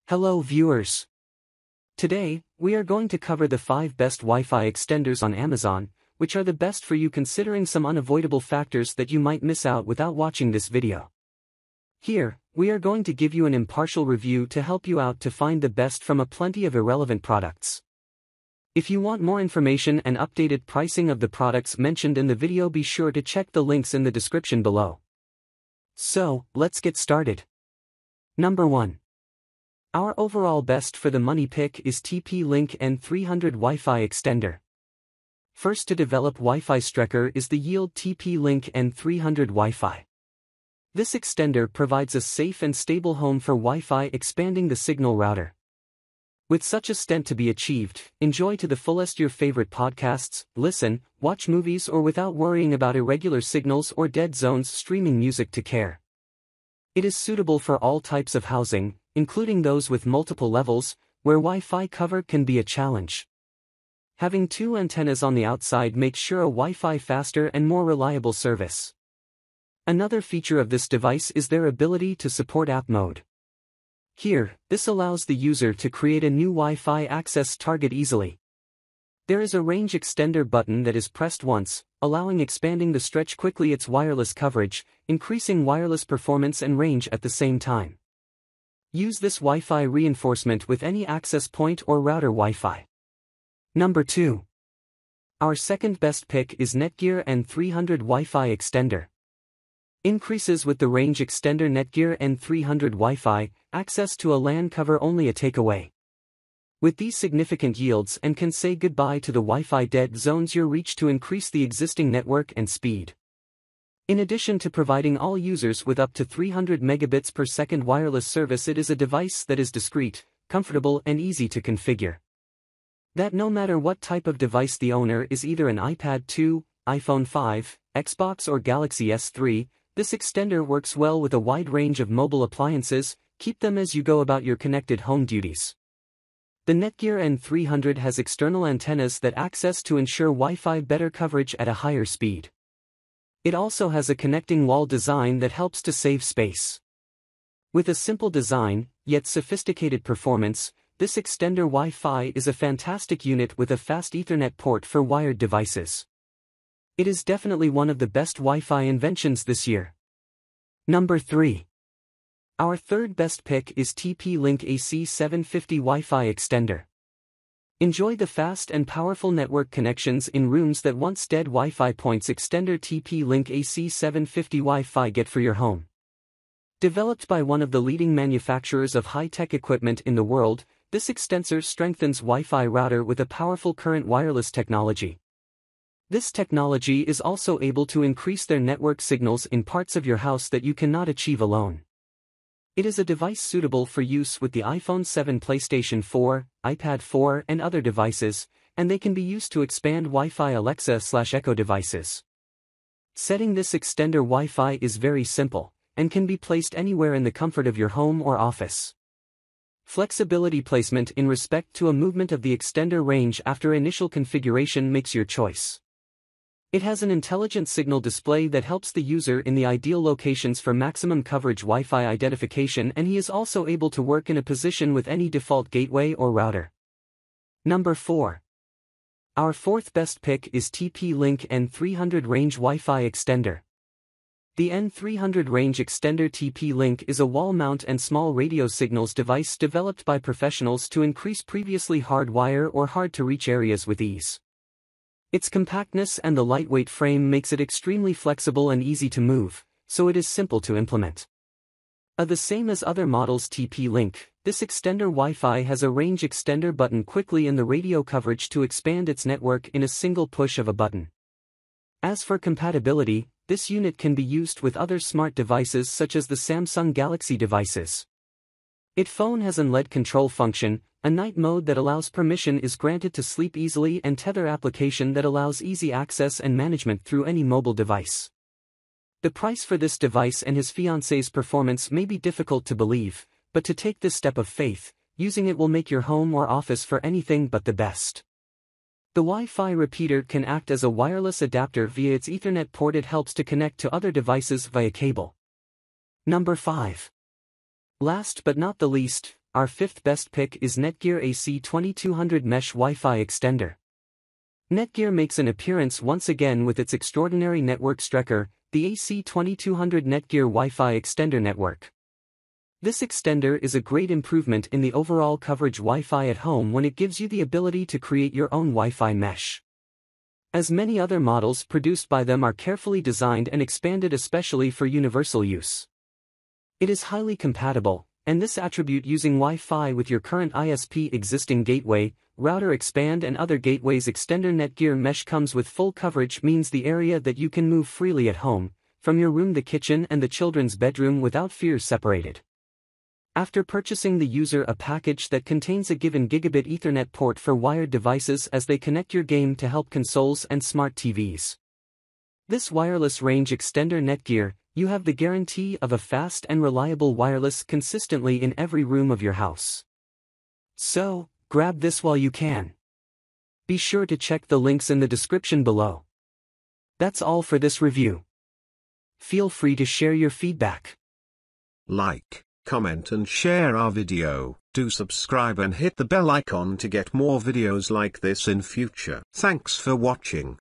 Hello viewers. Today, we are going to cover the 5 best Wi-Fi extenders on Amazon, which are the best for you considering some unavoidable factors that you might miss out without watching this video. Here, we are going to give you an impartial review to help you out to find the best from a plenty of irrelevant products. If you want more information and updated pricing of the products mentioned in the video, be sure to check the links in the description below. So, let's get started. Number 1. Our overall best for the money pick is TPLink N300 Wi-Fi Extender. First to develop Wi-Fi strecker is the Yield TPLink N300 Wi-Fi. This extender provides a safe and stable home for Wi-Fi, expanding the signal router. With such a stent to be achieved, enjoy to the fullest your favorite podcasts, listen, watch movies, or without worrying about irregular signals or dead zones, streaming music to care. It is suitable for all types of housing, including those with multiple levels, where Wi-Fi cover can be a challenge. Having 2 antennas on the outside makes sure a Wi-Fi faster and more reliable service. Another feature of this device is their ability to support app mode. Here, this allows the user to create a new Wi-Fi access target easily. There is a range extender button that is pressed once, allowing expanding the stretch quickly its wireless coverage, increasing wireless performance and range at the same time. Use this Wi-Fi reinforcement with any access point or router Wi-Fi. Number 2. Our second best pick is Netgear N300 Wi-Fi Extender. Increases with the range extender Netgear N300 Wi-Fi, access to a LAN cover only a takeaway. With these significant yields and can say goodbye to the Wi-Fi dead zones your reach to increase the existing network and speed. In addition to providing all users with up to 300 megabits per second wireless service, it is a device that is discreet, comfortable and easy to configure. That no matter what type of device the owner is, either an iPad 2, iPhone 5, Xbox or Galaxy S3, this extender works well with a wide range of mobile appliances. Keep them as you go about your connected home duties. The Netgear N300 has external antennas that access to ensure Wi-Fi better coverage at a higher speed. It also has a connecting wall design that helps to save space. With a simple design, yet sophisticated performance, this extender Wi-Fi is a fantastic unit with a fast Ethernet port for wired devices. It is definitely one of the best Wi-Fi inventions this year. Number 3. Our third best pick is TPLink AC750 Wi-Fi Extender. Enjoy the fast and powerful network connections in rooms that once dead. Wi-Fi points extender TP-Link AC750 Wi-Fi get for your home. Developed by one of the leading manufacturers of high-tech equipment in the world, this extender strengthens Wi-Fi router with a powerful current wireless technology. This technology is also able to increase their network signals in parts of your house that you cannot achieve alone. It is a device suitable for use with the iPhone 7, PlayStation 4, iPad 4 and other devices, and they can be used to expand Wi-Fi Alexa/Echo devices. Setting this extender Wi-Fi is very simple, and can be placed anywhere in the comfort of your home or office. Flexibility placement in respect to a movement of the extender range after initial configuration makes your choice. It has an intelligent signal display that helps the user in the ideal locations for maximum coverage Wi-Fi identification, and he is also able to work in a position with any default gateway or router. Number 4. Our fourth best pick is TP-Link N300 Range Wi-Fi Extender. The N300 Range Extender TP-Link is a wall mount and small radio signals device developed by professionals to increase previously hard wire or hard to reach areas with ease. Its compactness and the lightweight frame makes it extremely flexible and easy to move, so it is simple to implement. The same as other models TP-Link, this extender Wi-Fi has a range extender button quickly in the radio coverage to expand its network in a single push of a button. As for compatibility, this unit can be used with other smart devices such as the Samsung Galaxy devices. Its phone has an LED control function, a night mode that allows permission is granted to sleep easily, and tether application that allows easy access and management through any mobile device. The price for this device and his fiancée's performance may be difficult to believe, but to take this step of faith, using it will make your home or office for anything but the best. The Wi-Fi repeater can act as a wireless adapter via its Ethernet port. It helps to connect to other devices via cable. Number 5. Last but not the least, our fifth best pick is Netgear AC750 Mesh Wi-Fi Extender. Netgear makes an appearance once again with its extraordinary network strecker, the AC750 Netgear Wi-Fi Extender network. This extender is a great improvement in the overall coverage Wi-Fi at home when it gives you the ability to create your own Wi-Fi mesh. As many other models produced by them are carefully designed and expanded especially for universal use. It is highly compatible, and this attribute using Wi-Fi with your current ISP existing gateway, router expand and other gateways extender Netgear Mesh comes with full coverage means the area that you can move freely at home, from your room the kitchen and the children's bedroom without fear separated. After purchasing the user a package that contains a given gigabit Ethernet port for wired devices as they connect your game to help consoles and smart TVs. This wireless range extender Netgear, you have the guarantee of a fast and reliable wireless consistently in every room of your house. So, grab this while you can. Be sure to check the links in the description below. That's all for this review. Feel free to share your feedback. Like, comment and share our video. Do subscribe and hit the bell icon to get more videos like this in future. Thanks for watching.